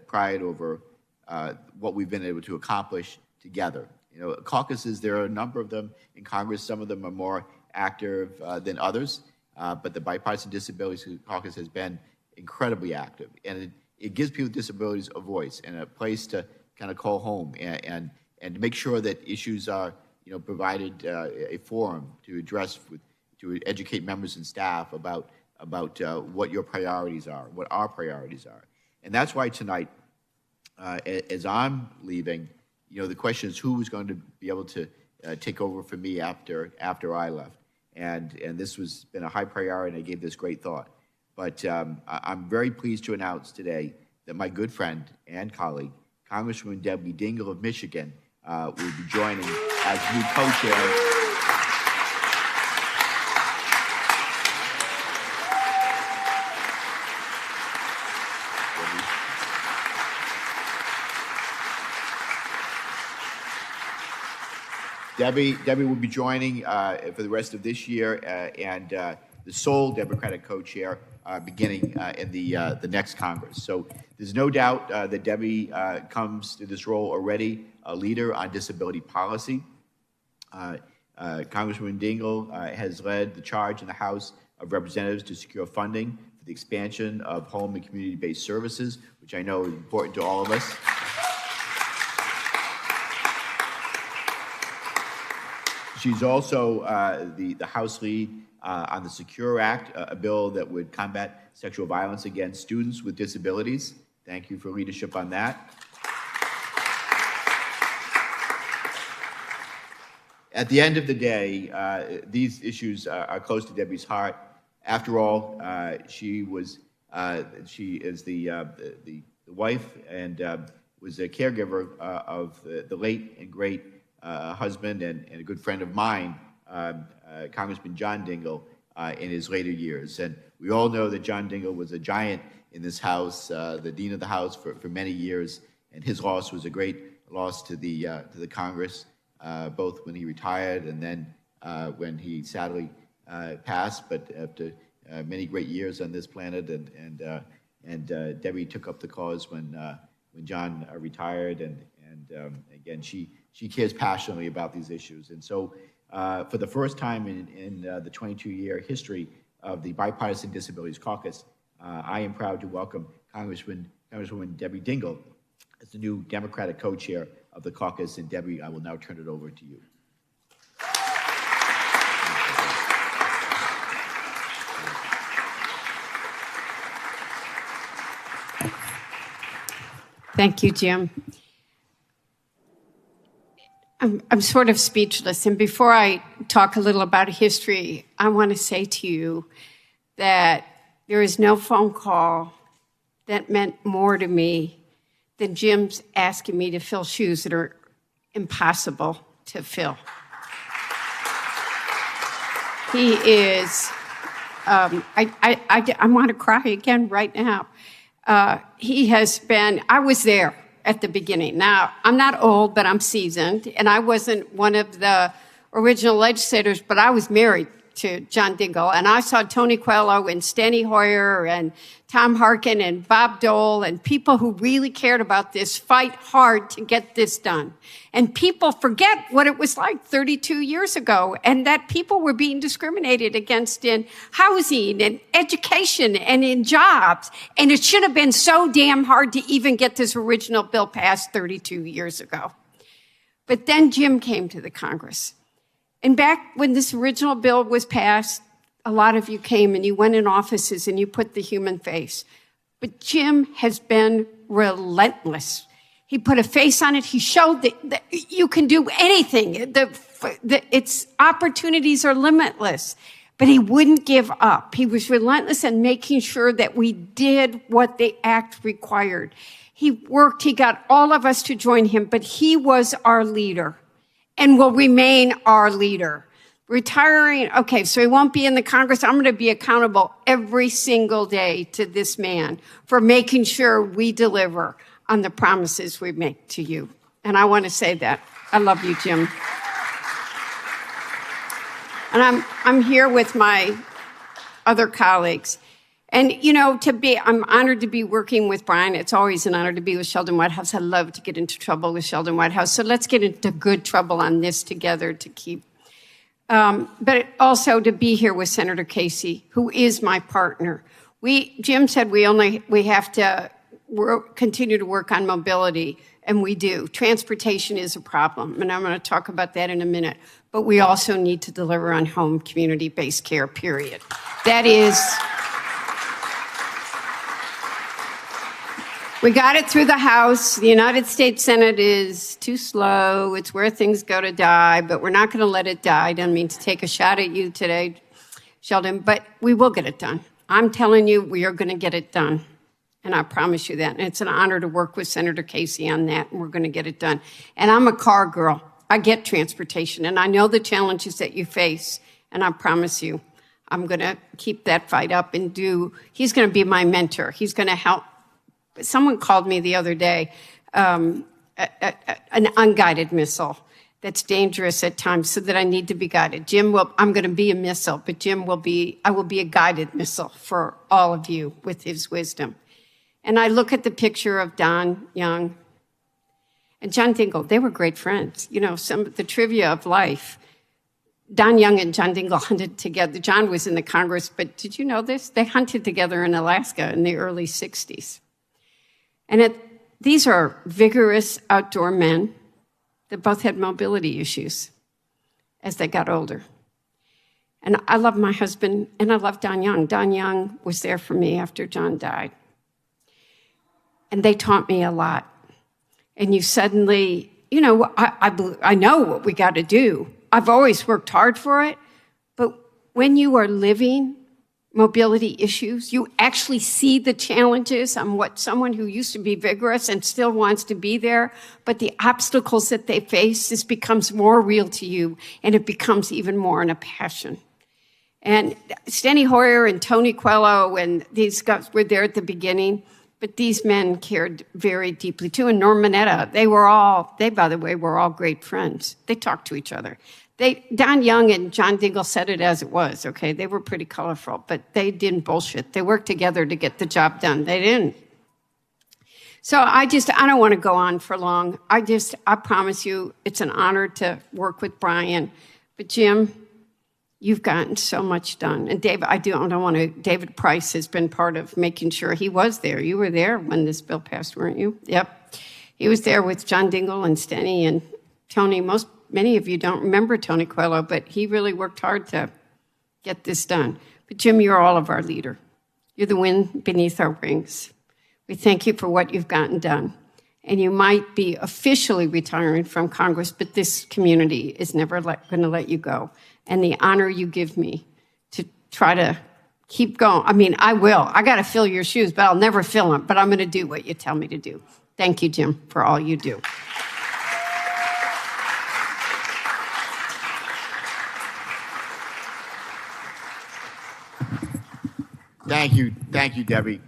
pride over what we've been able to accomplish together. Caucuses, there are a number of them in Congress. Some of them are more active than others, but the Bipartisan Disabilities Caucus has been incredibly active, and it gives people with disabilities a voice and a place to kind of call home and to make sure that issues are provided a forum to address, to educate members and staff about what your priorities are, what our priorities are. And that's why tonight, as I'm leaving, the question is who is going to be able to take over for me after I left. And this was been a high priority, and I gave this great thought. But I'm very pleased to announce today that my good friend and colleague, Congresswoman Debbie Dingell of Michigan, will be joining as new co-chair. Debbie will be joining for the rest of this year and the sole Democratic co-chair beginning in the next Congress. So there's no doubt that Debbie comes to this role already a leader on disability policy. Congresswoman Dingell has led the charge in the House of Representatives to secure funding for the expansion of home and community-based services, which I know is important to all of us. She's also the House lead on the Secure Act, a bill that would combat sexual violence against students with disabilities. Thank you for leadership on that. At the end of the day, these issues are close to Debbie's heart, After all, she is the wife and was a caregiver of the late and great husband and a good friend of mine, Congressman John Dingell, in his later years. And we all know that John Dingell was a giant in this House, the Dean of the House for many years, and his loss was a great loss to the Congress, both when he retired and then when he sadly passed. But after many great years on this planet, and Debbie took up the cause when John retired, and again she cares passionately about these issues. And so, for the first time in the 22-year history of the Bipartisan Disabilities Caucus, I am proud to welcome Congresswoman Debbie Dingell as the new Democratic co-chair of the caucus. And Debbie, I will now turn it over to you. Thank you, Jim. I'm sort of speechless. And before I talk a little about history, I want to say to you that there is no phone call that meant more to me than Jim's asking me to fill shoes that are impossible to fill. He is, I want to cry again right now. He has been, I was there at the beginning. Now, I'm not old, but I'm seasoned, and I wasn't one of the original legislators, but I was married to John Dingell, and I saw Tony Coelho and Steny Hoyer and Tom Harkin and Bob Dole and people who really cared about this fight hard to get this done. And people forget what it was like 32 years ago, and that people were being discriminated against in housing and education and in jobs. And it should have been so damn hard to even get this original bill passed 32 years ago. But then Jim came to the Congress. And back when this original bill was passed, a lot of you came and you went in offices and you put the human face. But Jim has been relentless. He put a face on it. He showed that you can do anything. Its opportunities are limitless. But he wouldn't give up. He was relentless in making sure that we did what the act required. He worked. He got all of us to join him, but he was our leader and will remain our leader. Retiring, okay, so he won't be in the Congress. I'm going to be accountable every single day to this man for making sure we deliver on the promises we make to you. And I want to say that. I love you, Jim. And I'm here with my other colleagues. And, you know, I'm honored to be working with Brian. It's always an honor to be with Sheldon Whitehouse. I love to get into trouble with Sheldon Whitehouse. So let's get into good trouble on this together to keep. But also to be here with Senator Casey, who is my partner. Jim said we have to continue to work on mobility, and we do. Transportation is a problem, and I'm going to talk about that in a minute. But we also need to deliver on home community-based care, period. That is... We got it through the House. The United States Senate is too slow. It's where things go to die, but we're not going to let it die. I don't mean to take a shot at you today, Sheldon, but we will get it done. I'm telling you, we are going to get it done, and I promise you that. And it's an honor to work with Senator Casey on that, and we're going to get it done. And I'm a car girl. I get transportation, and I know the challenges that you face, and I promise you, I'm going to keep that fight up and he's going to be my mentor. He's going to help. Someone called me the other day, an unguided missile that's dangerous at times, so that I need to be guided. I'm going to be a missile, but I will be a guided missile for all of you with his wisdom. And I look at the picture of Don Young and John Dingell. They were great friends. You know, some of the trivia of life. Don Young and John Dingell hunted together. John was in the Congress, but did you know this? They hunted together in Alaska in the early 60s. And these are vigorous outdoor men that both had mobility issues as they got older. And I love my husband, and I love Don Young. Don Young was there for me after John died. And they taught me a lot. And you suddenly, you know, I know what we got to do. I've always worked hard for it. But when you are living mobility issues. You actually see the challenges on what someone who used to be vigorous and still wants to be there, but the obstacles that they face, this becomes more real to you, and it becomes even more in a passion. And Steny Hoyer and Tony Coelho and these guys were there at the beginning, but these men cared very deeply too. And Norm Mineta, they, by the way, were all great friends. They talked to each other. Don Young and John Dingell said it as it was, okay? They were pretty colorful, but they didn't bullshit. They worked together to get the job done. They didn't. So I don't want to go on for long. I promise you, it's an honor to work with Brian. But Jim, you've gotten so much done. And David, David Price has been part of making sure he was there. You were there when this bill passed, weren't you? Yep. He was there with John Dingell and Steny and Tony. Many of you don't remember Tony Coelho, but he really worked hard to get this done. But Jim, you're all of our leader. You're the wind beneath our wings. We thank you for what you've gotten done. And you might be officially retiring from Congress, but this community is never going to let you go. And the honor you give me to try to keep going. I mean, I will. I got to fill your shoes, but I'll never fill them. But I'm going to do what you tell me to do. Thank you, Jim, for all you do. Thank you, Debbie.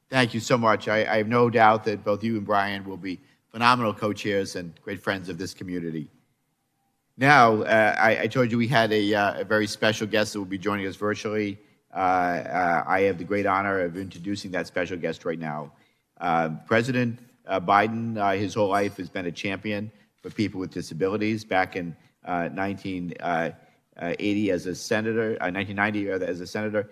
Thank you so much. I have no doubt that both you and Brian will be phenomenal co-chairs and great friends of this community. Now, I told you we had a very special guest that will be joining us virtually. I have the great honor of introducing that special guest right now. President Biden, his whole life has been a champion for people with disabilities. Back in 1980 as a senator, 1990 as a senator,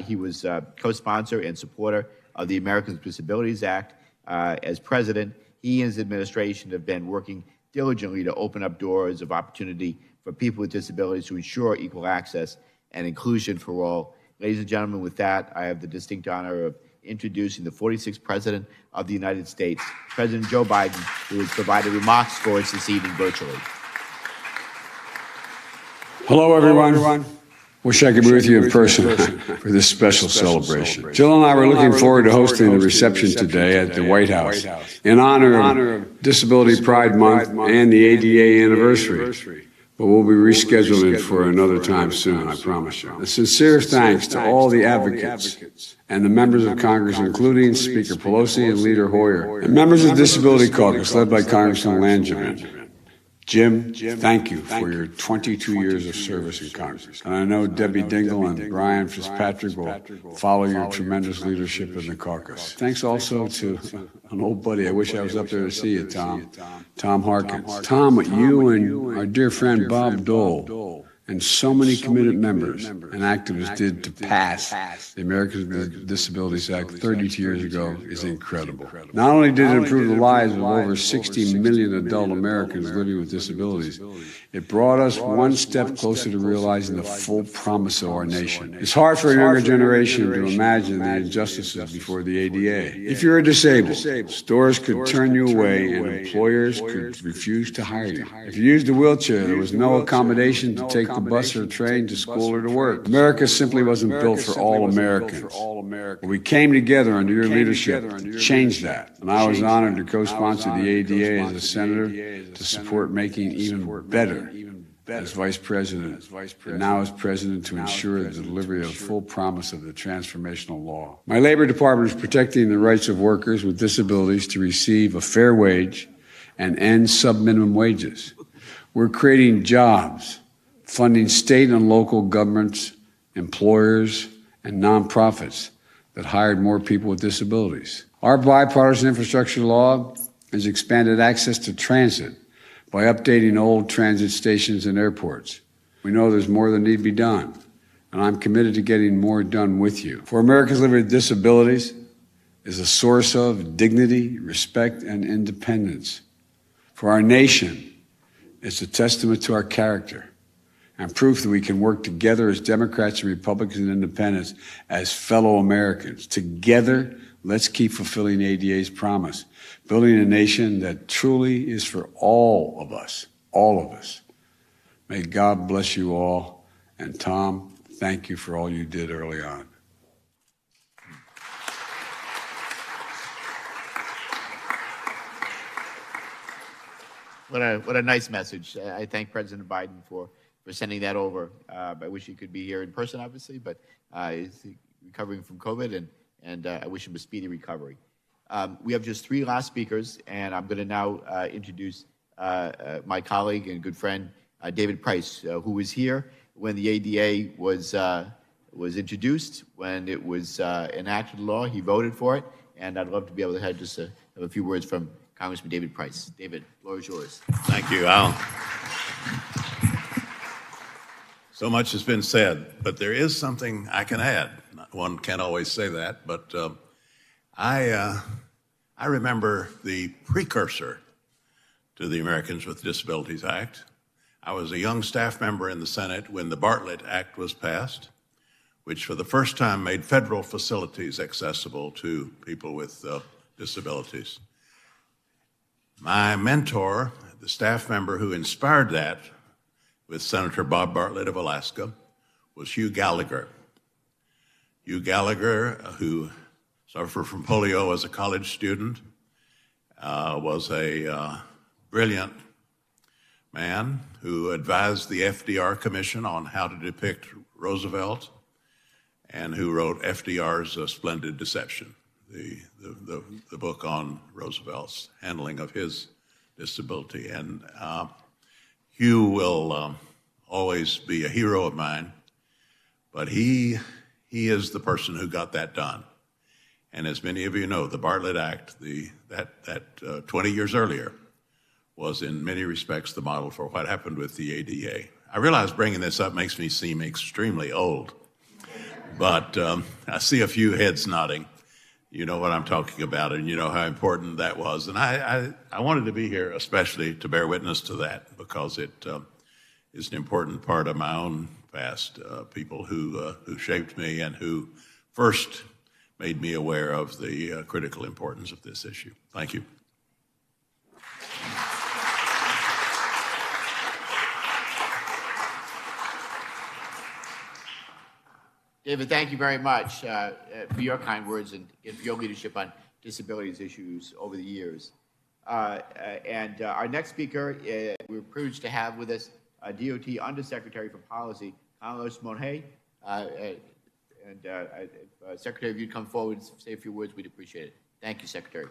he was co-sponsor and supporter of the Americans with Disabilities Act. As president, he and his administration have been working diligently to open up doors of opportunity for people with disabilities to ensure equal access and inclusion for all. Ladies and gentlemen, with that, I have the distinct honor of introducing the 46th President of the United States, President Joe Biden, who has provided remarks for us this evening virtually. Hello, everyone. Wish I could be with you in person for this special celebration. Jill and I were looking forward to hosting the reception today at the White House in honor of Disability Pride Month and the ADA anniversary. But we'll be rescheduling it for another time soon, I promise you. A sincere thanks to all the advocates and the members of Congress, including Speaker Pelosi and Leader Hoyer, and members of the Disability Caucus led by Congressman Langevin. Jim, thank you for your 22 years of service in Congress. And I know Debbie Dingell and Brian Fitzpatrick will follow your tremendous leadership in the caucus. Thanks also to an old buddy. I wish I was up there to see you, Tom Harkins. Tom, what you and our dear friend Bob Dole and so many committed members and activists did to pass the Americans with Disabilities Act 32 years ago is incredible. Not only did it improve the lives of over 60 million adult Americans living with disabilities, it brought us one step closer to realizing the full promise of our nation. It's hard for a younger generation to imagine the injustices before the ADA. If you're disabled, stores could turn you away and employers could refuse to hire you. If you used a wheelchair, there was no accommodation to take the bus or train to school or to work. America simply wasn't built for all Americans. We came together under your leadership to change that. And I was honored to co-sponsor the ADA as a senator to support making even better as vice president, and now as president to ensure the delivery of full promise of the transformational law. My Labor Department is protecting the rights of workers with disabilities to receive a fair wage and end sub-minimum wages. We're creating jobs, funding state and local governments, employers, and nonprofits that hired more people with disabilities. Our bipartisan infrastructure law has expanded access to transit by updating old transit stations and airports. We know there's more that need to be done, and I'm committed to getting more done with you. For Americans living with disabilities is a source of dignity, respect, and independence. For our nation, it's a testament to our character and proof that we can work together as Democrats and Republicans and Independents as fellow Americans. Together, let's keep fulfilling ADA's promise, building a nation that truly is for all of us, all of us. May God bless you all. And Tom, thank you for all you did early on. What a nice message. I thank President Biden for sending that over. I wish he could be here in person, obviously, but he's recovering from COVID, and I wish him a speedy recovery. We have just 3 last speakers, and I'm going to now introduce my colleague and good friend, David Price, who was here when the ADA was introduced, when it was enacted law. He voted for it, and I'd love to be able to have just have a few words from Congressman David Price. David, the floor is yours. Thank you, Al. So much has been said, but there is something I can add. One can't always say that, but I remember the precursor to the Americans with Disabilities Act. I was a young staff member in the Senate when the Bartlett Act was passed, which for the first time made federal facilities accessible to people with disabilities. My mentor, the staff member who inspired that with Senator Bob Bartlett of Alaska, was Hugh Gallagher. Hugh Gallagher, who suffered from polio as a college student, was a brilliant man who advised the FDR Commission on how to depict Roosevelt and who wrote FDR's Splendid Deception, the book on Roosevelt's handling of his disability. And Hugh will always be a hero of mine, but he is the person who got that done. And as many of you know, the Bartlett Act, that 20 years earlier, was in many respects the model for what happened with the ADA. I realize bringing this up makes me seem extremely old, but I see a few heads nodding. You know what I'm talking about, and you know how important that was. And I wanted to be here especially to bear witness to that, because it is an important part of my own past. People who shaped me and who first made me aware of the critical importance of this issue. Thank you. David, thank you very much for your kind words and for your leadership on disabilities issues over the years. And our next speaker, we're privileged to have with us DOT Undersecretary for Policy, Carlos Monje. Secretary, if you'd come forward and say a few words, we'd appreciate it. Thank you, Secretary.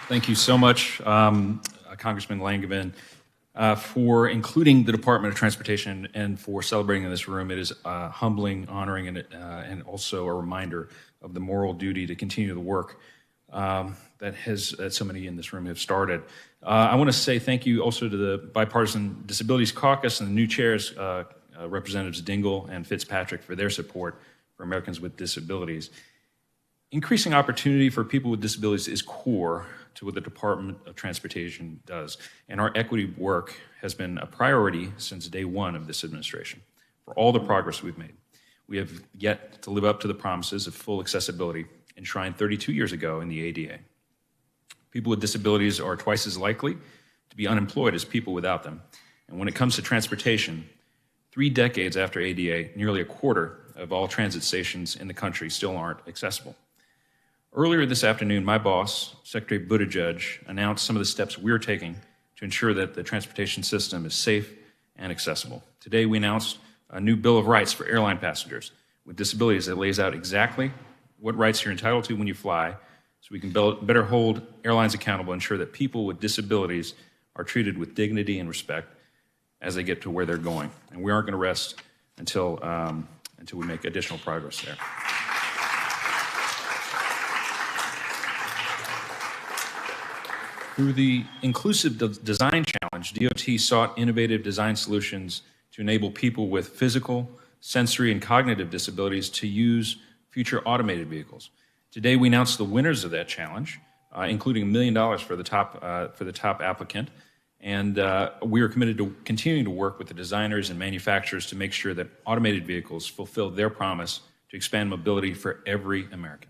Thank you so much, Congressman Langevin, for including the Department of Transportation and for celebrating in this room. It is humbling, honoring, and also a reminder of the moral duty to continue the work that so many in this room have started. I want to say thank you also to the Bipartisan Disabilities Caucus and the new chairs, Representatives Dingell and Fitzpatrick, for their support for Americans with Disabilities. Increasing opportunity for people with disabilities is core to what the Department of Transportation does, and our equity work has been a priority since day one of this administration. For all the progress we've made, we have yet to live up to the promises of full accessibility enshrined 32 years ago in the ADA. People with disabilities are twice as likely to be unemployed as people without them. And when it comes to transportation, 3 decades after ADA, nearly a quarter of all transit stations in the country still aren't accessible. Earlier this afternoon, my boss, Secretary Buttigieg, announced some of the steps we're taking to ensure that the transportation system is safe and accessible. Today, we announced a new Bill of Rights for airline passengers with disabilities that lays out exactly what rights you're entitled to when you fly, so we can better hold airlines accountable and ensure that people with disabilities are treated with dignity and respect as they get to where they're going. And we aren't going to rest until we make additional progress there. Through the Inclusive Design Challenge, DOT sought innovative design solutions to enable people with physical, sensory, and cognitive disabilities to use future automated vehicles. Today, we announced the winners of that challenge, including $1 million for the top applicant, and we are committed to continuing to work with the designers and manufacturers to make sure that automated vehicles fulfill their promise to expand mobility for every American.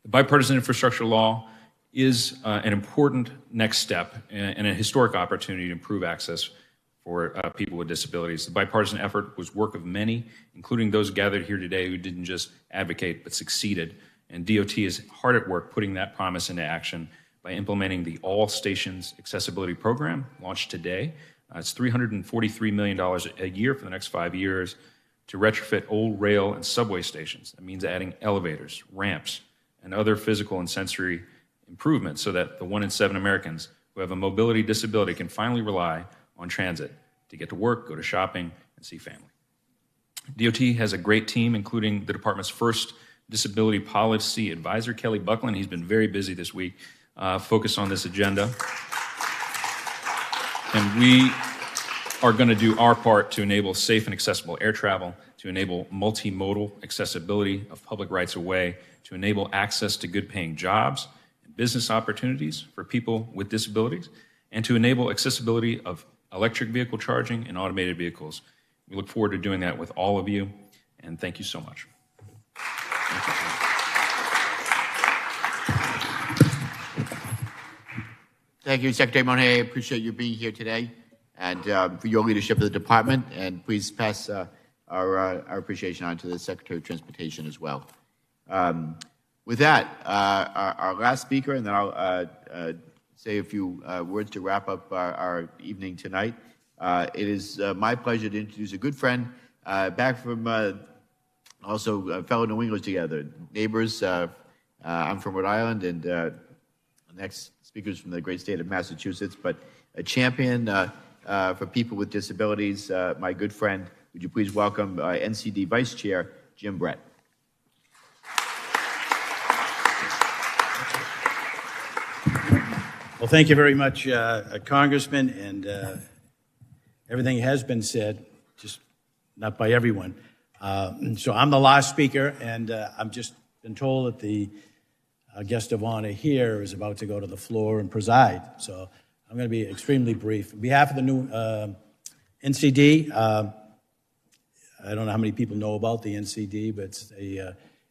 The bipartisan infrastructure law is an important next step and a historic opportunity to improve access for people with disabilities. The bipartisan effort was work of many, including those gathered here today who didn't just advocate but succeeded. And DOT is hard at work putting that promise into action by implementing the All Stations Accessibility Program, launched today. It's $343 million a year for the next 5 years to retrofit old rail and subway stations. That means adding elevators, ramps, and other physical and sensory improvements so that the 1 in 7 Americans who have a mobility disability can finally rely on transit to get to work, go to shopping, and see family. DOT has a great team, including the department's first disability policy advisor, Kelly Buckland. He's been very busy this week, focused on this agenda. And we are going to do our part to enable safe and accessible air travel, to enable multimodal accessibility of public rights of way, to enable access to good-paying jobs and business opportunities for people with disabilities, and to enable accessibility of electric vehicle charging and automated vehicles. We look forward to doing that with all of you, and thank you so much. Thank you, Secretary Monet. I appreciate you being here today and for your leadership of the department. And please pass our appreciation on to the Secretary of Transportation as well. With that, our last speaker, and then I'll say a few words to wrap up our evening tonight. It is my pleasure to introduce a good friend back from also fellow New Englanders together, neighbors. I'm from Rhode Island, and the next speaker is from the great state of Massachusetts, but a champion for people with disabilities, my good friend. Would you please welcome NCD Vice Chair Jim Brett. Well, thank you very much, Congressman, and everything has been said, just not by everyone. So I'm the last speaker, and I've just been told that the guest of honor here is about to go to the floor and preside. So I'm going to be extremely brief. On behalf of the new NCD, I don't know how many people know about the NCD, but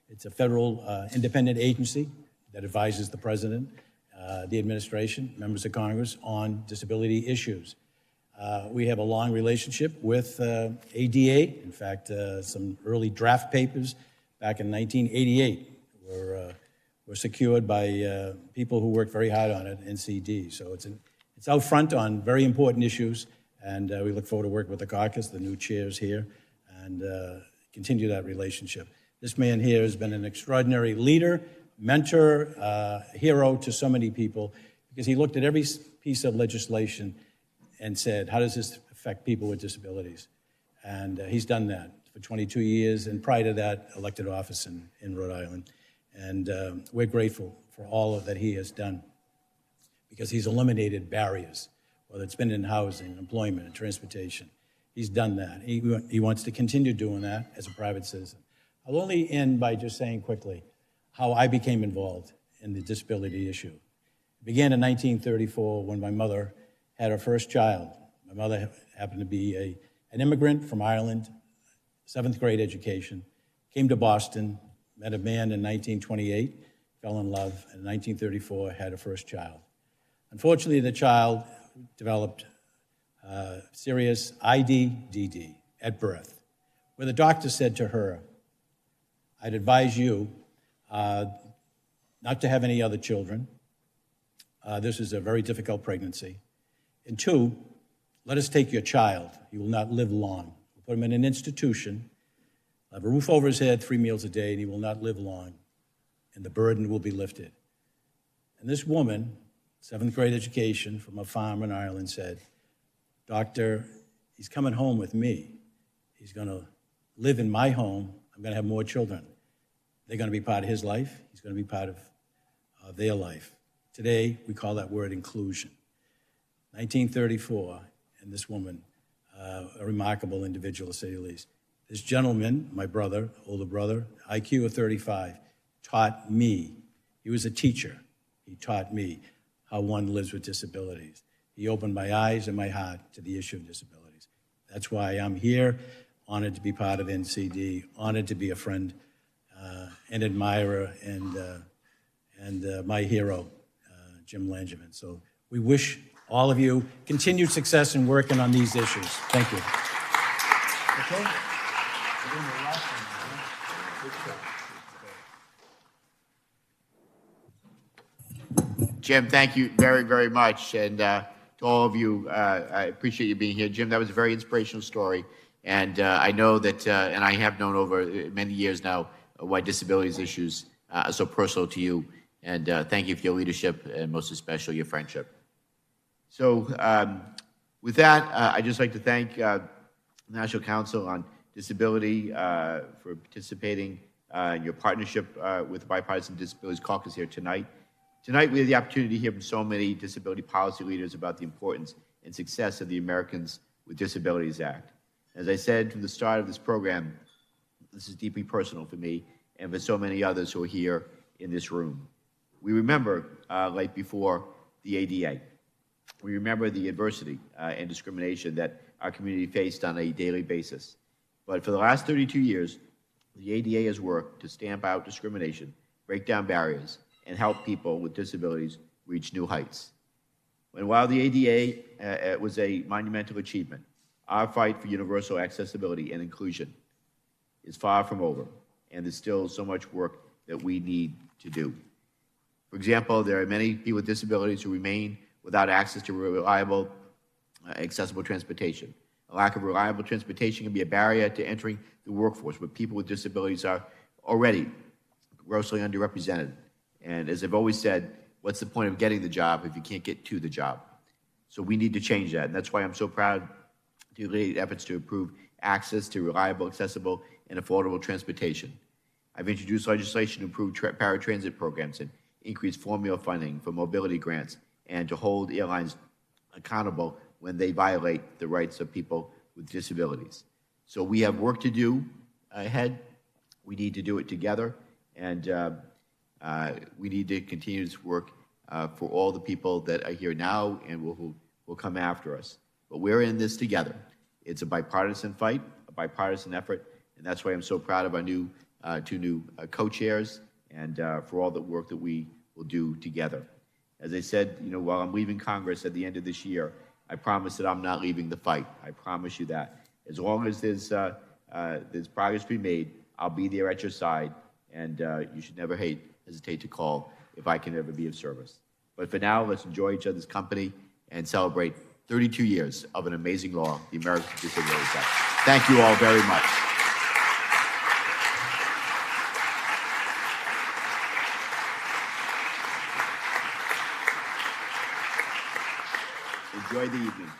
it's a federal independent agency that advises the president, the administration, members of Congress on disability issues. We have a long relationship with ADA. In fact, some early draft papers back in 1988 were secured by people who worked very hard on it, NCD. So it's out front on very important issues, and we look forward to working with the caucus, the new chairs here, and continue that relationship. This man here has been an extraordinary leader, mentor, hero to so many people, because he looked at every piece of legislation and said, how does this affect people with disabilities? And he's done that for 22 years, and prior to that, elected office in Rhode Island. And we're grateful for all of that he has done, because he's eliminated barriers, whether it's been in housing, employment, and transportation. He's done that. He wants to continue doing that as a private citizen. I'll only end by just saying quickly how I became involved in the disability issue. It began in 1934 when my mother had her first child. My mother happened to be an immigrant from Ireland, 7th grade education, came to Boston, met a man in 1928, fell in love, and in 1934 had her first child. Unfortunately, the child developed serious IDDD at birth, where the doctor said to her, I'd advise you not to have any other children. This is a very difficult pregnancy. And 2, let us take your child. He will not live long. We'll put him in an institution, have a roof over his head, 3 meals a day, and he will not live long, and the burden will be lifted. And this woman, 7th grade education from a farm in Ireland, said, Doctor, he's coming home with me. He's going to live in my home. I'm going to have more children. They're going to be part of his life. He's going to be part of their life. Today, we call that word inclusion. 1934, and this woman, a remarkable individual, to say the least. This gentleman, my brother, older brother, IQ of 35, taught me. He was a teacher. He taught me how one lives with disabilities. He opened my eyes and my heart to the issue of disabilities. That's why I'm here, honored to be part of NCD, honored to be a friend, an admirer, and my hero, Jim Langevin. So we wish all of you continued success in working on these issues. Thank you. Okay. Jim, thank you very, very much. And to all of you, I appreciate you being here. Jim, that was a very inspirational story. And I know that, and I have known over many years now, why disabilities issues are so personal to you. And thank you for your leadership and most especially your friendship. So with that, I'd just like to thank the National Council on Disability for participating in your partnership with the Bipartisan Disabilities Caucus here tonight. Tonight, we have the opportunity to hear from so many disability policy leaders about the importance and success of the Americans with Disabilities Act. As I said from the start of this program, this is deeply personal for me and for so many others who are here in this room. We remember, like before, the ADA. We remember the adversity and discrimination that our community faced on a daily basis. But for the last 32 years, the ADA has worked to stamp out discrimination, break down barriers, and help people with disabilities reach new heights. And while the ADA was a monumental achievement, our fight for universal accessibility and inclusion is far from over, and there's still so much work that we need to do. For example, there are many people with disabilities who remain without access to reliable, accessible transportation. A lack of reliable transportation can be a barrier to entering the workforce, where people with disabilities are already grossly underrepresented. And as I've always said, what's the point of getting the job if you can't get to the job? So we need to change that, and that's why I'm so proud to lead efforts to improve access to reliable, accessible, and affordable transportation. I've introduced legislation to improve paratransit programs and increase formula funding for mobility grants and to hold airlines accountable when they violate the rights of people with disabilities. So we have work to do ahead. We need to do it together, and we need to continue this work for all the people that are here now and who will come after us. But we're in this together. It's a bipartisan fight, a bipartisan effort, and that's why I'm so proud of our new two new co-chairs and for all the work that we will do together. As I said, while I'm leaving Congress at the end of this year, I promise that I'm not leaving the fight. I promise you that. As long as there's progress to be made, I'll be there at your side, and you should never hesitate to call if I can ever be of service. But for now, let's enjoy each other's company and celebrate 32 years of an amazing law, the Americans with Disabilities Act. Thank you all very much. Enjoy the evening.